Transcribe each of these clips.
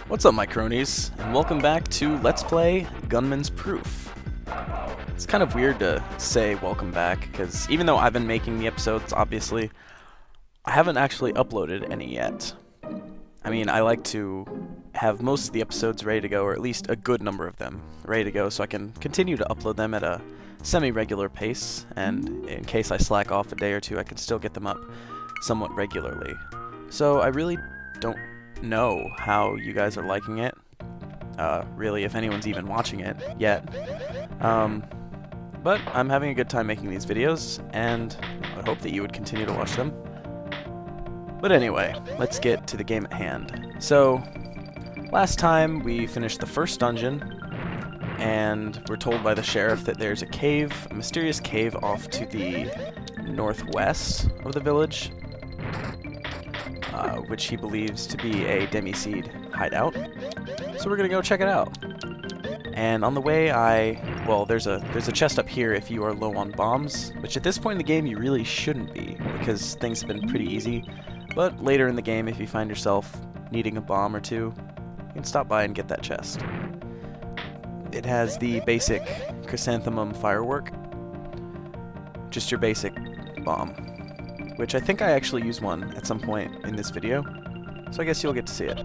What's up, my cronies, and welcome back to Let's Play Gunman's Proof. It's kind of weird to say welcome back, because even though I've been making the episodes, obviously, I haven't actually uploaded any yet. I mean, I like to have most of the episodes ready to go, or at least a good number of them ready to go, so I can continue to upload them at a semi-regular pace, and in case I slack off a day or two, I can still get them up somewhat regularly. So I really don't know how you guys are liking it, really, if anyone's even watching it yet. But I'm having a good time making these videos, and I hope that you would continue to watch them. But anyway, let's get to the game at hand. So, last time we finished the first dungeon, and we're told by the sheriff that there's a cave, a mysterious cave off to the northwest of the village, which he believes to be a demi-seed hideout. So we're gonna go check it out. And on the way, there's a chest up here if you are low on bombs, which at this point in the game you really shouldn't be, because things have been pretty easy. But later in the game, if you find yourself needing a bomb or two, you can stop by and get that chest. It has the basic chrysanthemum firework, just your basic bomb, which I think I actually use one at some point in this video, so I guess you'll get to see it.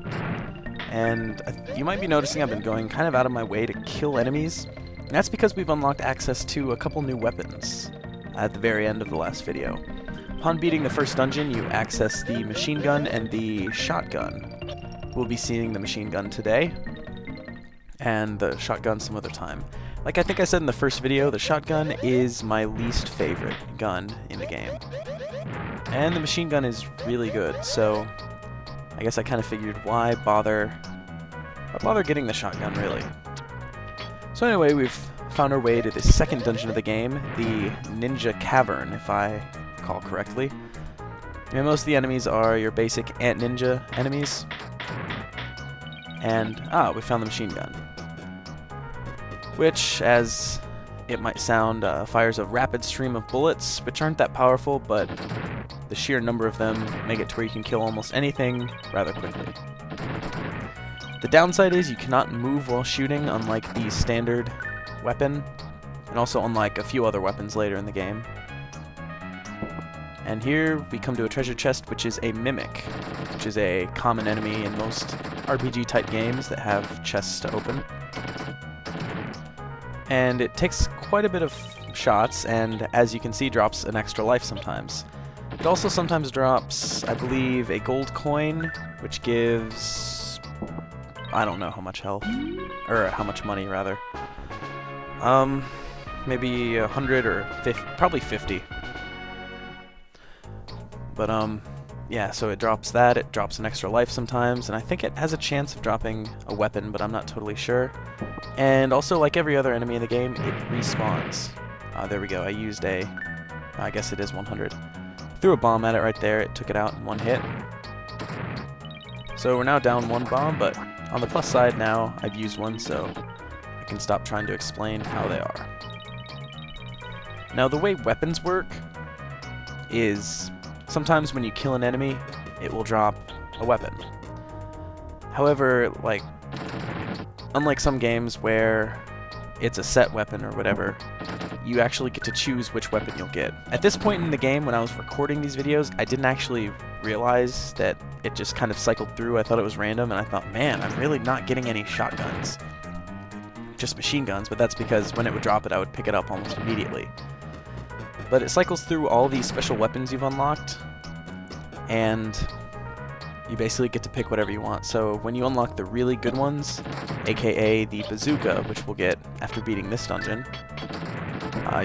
And you might be noticing I've been going kind of out of my way to kill enemies, and that's because we've unlocked access to a couple new weapons at the very end of the last video. Upon beating the first dungeon, you access the machine gun and the shotgun. We'll be seeing the machine gun today, and the shotgun some other time. Like I think I said in the first video, the shotgun is my least favorite gun in the game. And the machine gun is really good, so I guess I kind of figured why bother getting the shotgun, really. So anyway, we've found our way to the second dungeon of the game, the Ninja Cavern, if I recall correctly. And most of the enemies are your basic ant ninja enemies. And, we found the machine gun, which, as it might sound, fires a rapid stream of bullets, which aren't that powerful, but the sheer number of them make it to where you can kill almost anything rather quickly. The downside is you cannot move while shooting, unlike the standard weapon, and also unlike a few other weapons later in the game. And here we come to a treasure chest, which is a mimic, which is a common enemy in most RPG-type games that have chests to open. And it takes quite a bit of shots, and as you can see, drops an extra life sometimes. It also sometimes drops, I believe, a gold coin, which gives, I don't know how much health, or how much money, rather. Maybe 100 or 50, probably 50. But, yeah, so it drops that, it drops an extra life sometimes, and I think it has a chance of dropping a weapon, but I'm not totally sure. And also, like every other enemy in the game, it respawns. There we go, I used I guess it is 100. Threw a bomb at it right there, it took it out in one hit. So we're now down one bomb, but on the plus side now, I've used one, so I can stop trying to explain how they are. Now, the way weapons work is sometimes when you kill an enemy, it will drop a weapon. However, unlike some games where it's a set weapon or whatever, you actually get to choose which weapon you'll get. At this point in the game, when I was recording these videos, I didn't actually realize that it just kind of cycled through. I thought it was random, and I thought, man, I'm really not getting any shotguns. Just machine guns, but that's because when it would drop it, I would pick it up almost immediately. But it cycles through all these special weapons you've unlocked, and you basically get to pick whatever you want. So when you unlock the really good ones, aka the bazooka, which we'll get after beating this dungeon,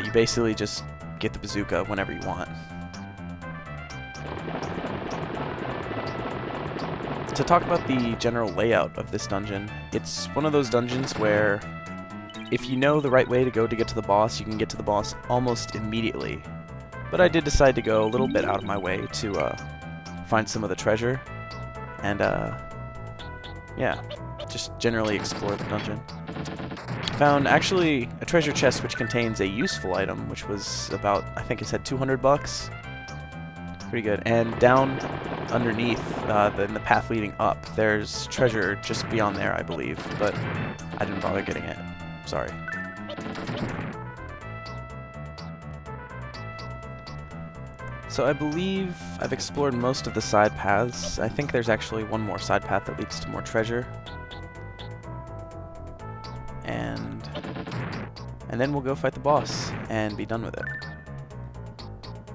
you basically just get the bazooka whenever you want. To talk about the general layout of this dungeon, it's one of those dungeons where if you know the right way to go to get to the boss, you can get to the boss almost immediately. But I did decide to go a little bit out of my way to find some of the treasure, and yeah, just generally explore the dungeon. Found actually a treasure chest which contains a useful item, which was about, I think it said $200. Pretty good. And down underneath, in the path leading up. There's treasure just beyond there, I believe, but I didn't bother getting it. Sorry. So I believe I've explored most of the side paths. I think there's actually one more side path that leads to more treasure. And then we'll go fight the boss and be done with it.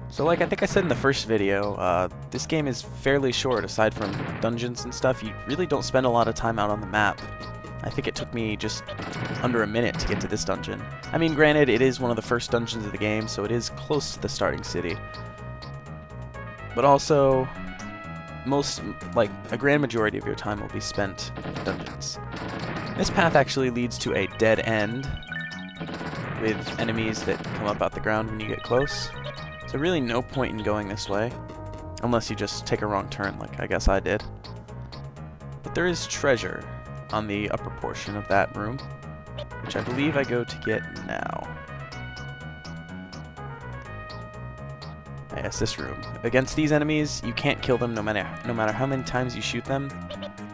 So like I think I said in the first video, this game is fairly short aside from dungeons and stuff. You really don't spend a lot of time out on the map. I think it took me just under a minute to get to this dungeon. I mean, granted, it is one of the first dungeons of the game, so it is close to the starting city. But also, like, a grand majority of your time will be spent in dungeons. This path actually leads to a dead end with enemies that come up out the ground when you get close. So really no point in going this way, unless you just take a wrong turn like I guess I did. But there is treasure on the upper portion of that room, which I believe I go to get now. Yes, this room. Against these enemies, you can't kill them no matter how many times you shoot them,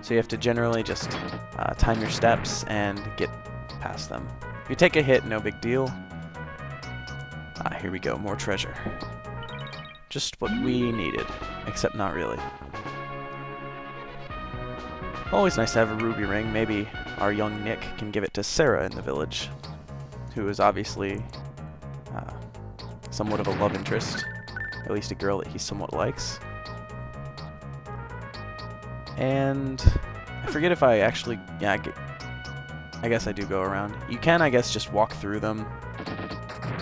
so you have to generally just time your steps and get past them. If you take a hit, no big deal. Here we go, more treasure. Just what we needed, except not really. Always nice to have a ruby ring. Maybe our young Nick can give it to Sarah in the village, who is obviously somewhat of a love interest, at least a girl that he somewhat likes. And I forget if I actually, yeah, I guess I do go around. You can, I guess, just walk through them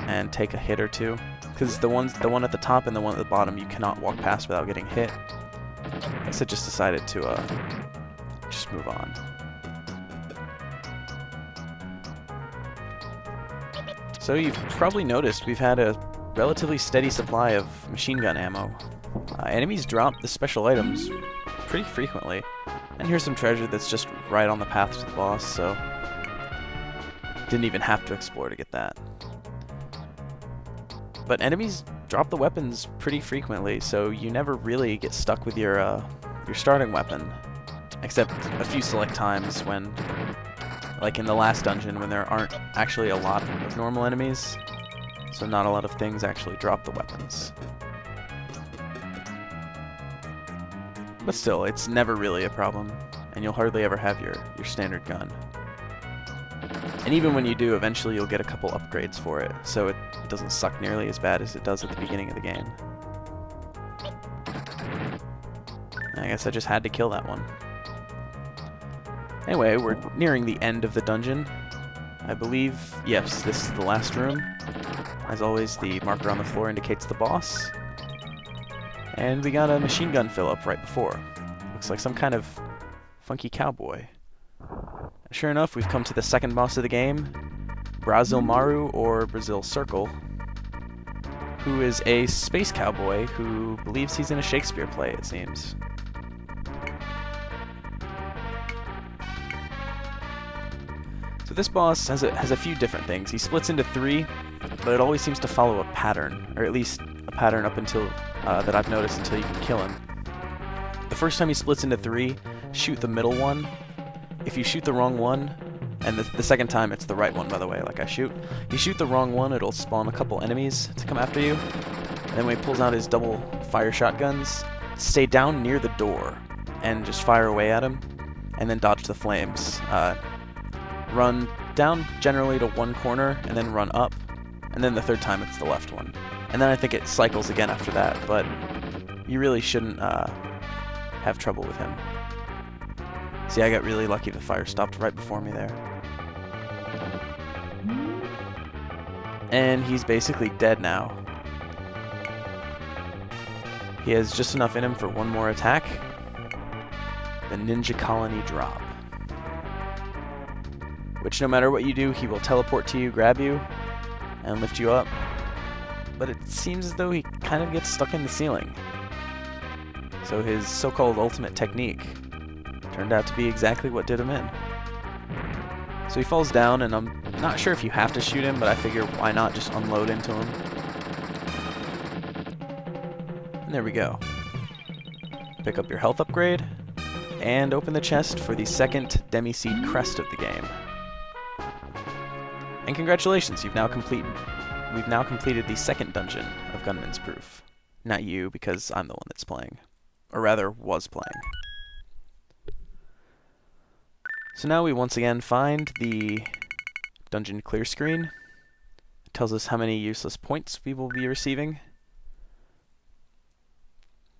and take a hit or two, because the one at the top and the one at the bottom you cannot walk past without getting hit. I guess I just decided to just move on. So you've probably noticed we've had a relatively steady supply of machine gun ammo. Enemies drop the special items pretty frequently, and here's some treasure that's just right on the path to the boss, so didn't even have to explore to get that. But enemies drop the weapons pretty frequently, so you never really get stuck with your starting weapon, except a few select times when, like in the last dungeon, when there aren't actually a lot of normal enemies, so not a lot of things actually drop the weapons. But still, it's never really a problem, and you'll hardly ever have your standard gun. And even when you do, eventually you'll get a couple upgrades for it, so it doesn't suck nearly as bad as it does at the beginning of the game. I guess I just had to kill that one. Anyway, we're nearing the end of the dungeon. I believe, yes, this is the last room. As always, the marker on the floor indicates the boss. And we got a machine gun fill-up right before. Looks like some kind of funky cowboy. Sure enough, we've come to the second boss of the game, Brazil Maru, or Brazil Circle, who is a space cowboy who believes he's in a Shakespeare play, it seems. So this boss has a few different things. He splits into three, but it always seems to follow a pattern, or at least a pattern up until that I've noticed until you can kill him. The first time he splits into three, shoot the middle one. If you shoot the wrong one, and the second time it's the right one, by the way, like I shoot. You shoot the wrong one, it'll spawn a couple enemies to come after you. And then when he pulls out his double fire shotguns, stay down near the door and just fire away at him, and then dodge the flames. Run down generally to one corner, and then run up, and then the third time it's the left one. And then I think it cycles again after that, but you really shouldn't have trouble with him. See, I got really lucky. The fire stopped right before me there. And he's basically dead now. He has just enough in him for one more attack. The Ninja Colony Drop. Which no matter what you do, he will teleport to you, grab you, and lift you up. But it seems as though he kind of gets stuck in the ceiling. So his so-called ultimate technique turned out to be exactly what did him in. So he falls down, and I'm not sure if you have to shoot him, but I figure why not just unload into him. And there we go. pick up your health upgrade, and open the chest for the second Demi-Seed crest of the game. And congratulations, we've now completed the second dungeon of Gunman's Proof. Not you, because I'm the one that's playing. Or rather, was playing. So now we once again find the dungeon clear screen. It tells us how many useless points we will be receiving.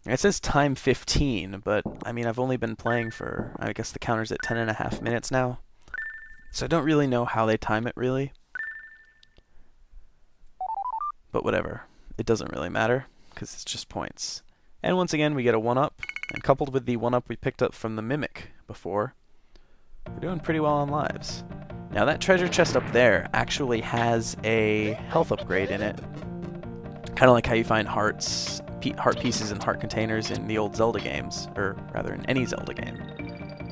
It says time 15, but I mean, I've only been playing for, I guess the counter's at 10.5 minutes now. So I don't really know how they time it, really. But whatever. It doesn't really matter, because it's just points. And once again, we get a 1-up, and coupled with the 1-up we picked up from the Mimic before, we're doing pretty well on lives. Now that treasure chest up there actually has a health upgrade in it. Kind of like how you find heart pieces and heart containers in the old Zelda games, or rather in any Zelda game.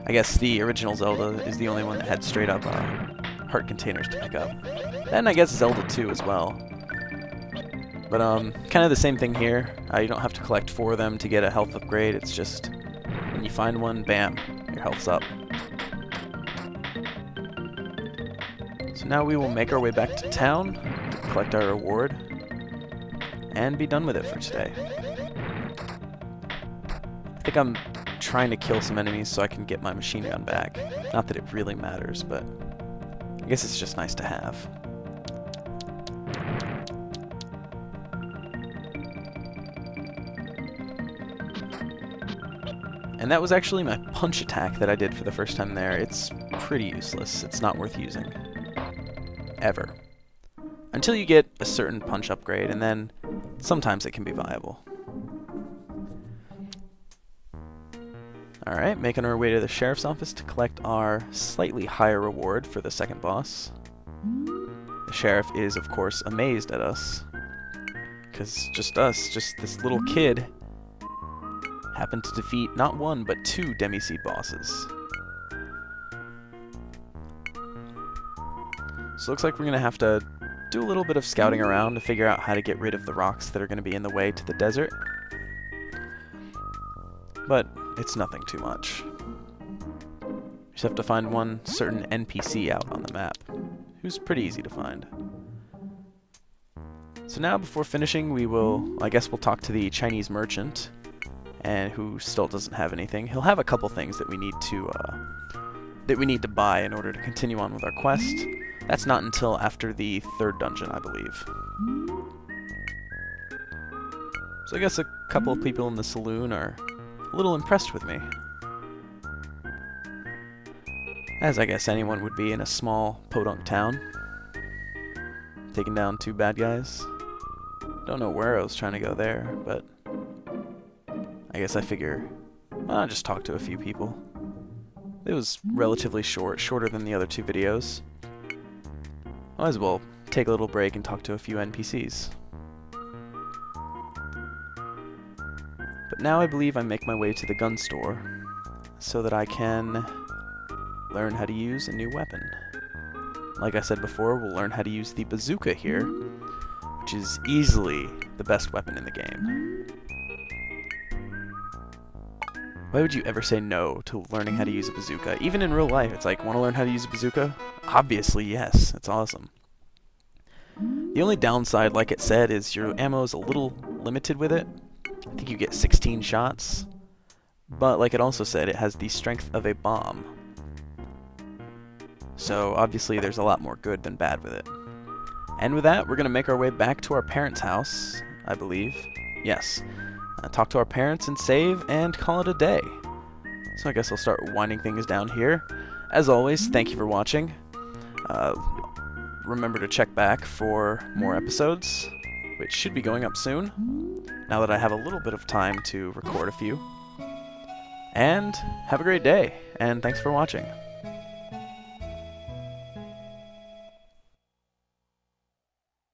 I guess the original Zelda is the only one that had straight up heart containers to pick up. And I guess Zelda 2 as well. But kind of the same thing here. You don't have to collect 4 of them to get a health upgrade. It's just when you find one, bam, your health's up. So now we will make our way back to town to collect our reward and be done with it for today. I think I'm trying to kill some enemies so I can get my machine gun back. Not that it really matters, but I guess it's just nice to have. And that was actually my punch attack that I did for the first time there. It's pretty useless. It's not worth using. Ever. Until you get a certain punch upgrade, and then sometimes it can be viable. Alright, making our way to the sheriff's office to collect our slightly higher reward for the second boss. The sheriff is, of course, amazed at us. Because just this little kid, happened to defeat not 1, but 2 Demi-Seed bosses. So it looks like we're going to have to do a little bit of scouting around to figure out how to get rid of the rocks that are going to be in the way to the desert. But it's nothing too much. Just have to find one certain NPC out on the map, who's pretty easy to find. So now, before finishing, I guess we'll talk to the Chinese merchant, and who still doesn't have anything. He'll have a couple things that we need to buy in order to continue on with our quest. That's not until after the 3rd dungeon, I believe. So I guess a couple of people in the saloon are a little impressed with me. As I guess anyone would be in a small podunk town. Taking down 2 bad guys. Don't know where I was trying to go there, but I guess I figure I'll just talk to a few people. It was relatively short, shorter than the other 2 videos. Might as well take a little break and talk to a few NPCs. But now I believe I make my way to the gun store so that I can learn how to use a new weapon. Like I said before, we'll learn how to use the bazooka here, which is easily the best weapon in the game. Why would you ever say no to learning how to use a bazooka? Even in real life, it's like, want to learn how to use a bazooka? Obviously, yes. It's awesome. The only downside, like it said, is your ammo is a little limited with it. I think you get 16 shots. But like it also said, it has the strength of a bomb. So obviously there's a lot more good than bad with it. And with that, we're going to make our way back to our parents' house, I believe. Yes. Talk to our parents and save and call it a day. So I guess I'll start winding things down here. As always, thank you for watching. Remember to check back for more episodes, which should be going up soon, now that I have a little bit of time to record a few. And have a great day, and thanks for watching.